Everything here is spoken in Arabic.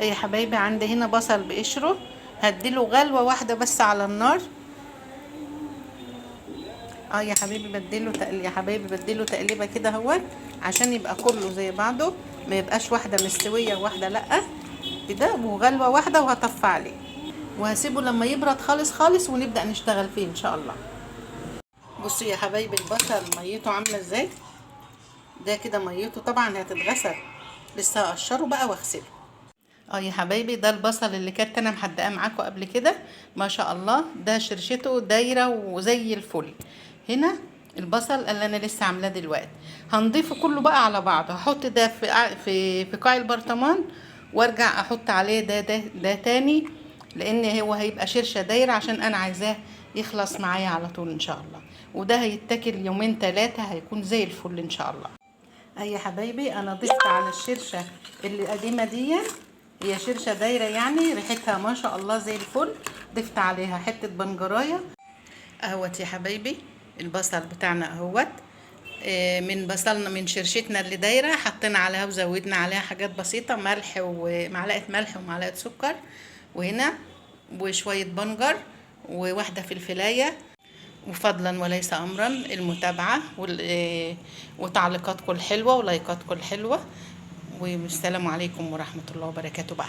يا حبايبي عندي هنا بصل بقشره، هديله غلوة واحدة بس على النار. يا حبيبي يا حبايبي بديله تقليبه كده اهوت، عشان يبقى كله زي بعضه، ما يبقاش واحده مستويه وواحده لا، كده وغلوه واحده، وهطفي عليه وهسيبه لما يبرد خالص خالص ونبدا نشتغل فيه ان شاء الله. بصوا يا حبايبي البصل ميته عامله ازاي، ده كده ميته طبعا هتتغسل، لسه هقشره بقى واغسله. يا حبايبي ده البصل اللي كانت انا محدقاه معاكم قبل كده، ما شاء الله ده شرشته دايره وزي الفل. هنا البصل اللي انا لسه عاملاه دلوقتي هنضيفه كله بقى على بعضه، هحط ده في قاع البرطمان، وارجع احط عليه ده تاني، لان هو هيبقى شرشه دايره عشان انا عايزاه يخلص معايا على طول ان شاء الله. وده هيتاكل يومين ثلاثه هيكون زي الفل ان شاء الله. يا حبايبي انا ضفت على الشرشه اللي قديمه دي، هي شرشه دايره يعني ريحتها ما شاء الله زي الفل، ضفت عليها حته بنجرايه اهوت يا حبايبي. البصل بتاعنا اهوت، من بصلنا من شرشتنا اللي دايره حطينا عليها وزودنا عليها حاجات بسيطه، ملح ومعلقه ملح ومعلقه سكر، وهنا وشويه بنجر وواحده فلفلايه. وفضلا وليس امرا المتابعه وتعليقاتكم الحلوه ولايكاتكم الحلوه. والسلام عليكم ورحمه الله وبركاته بقى.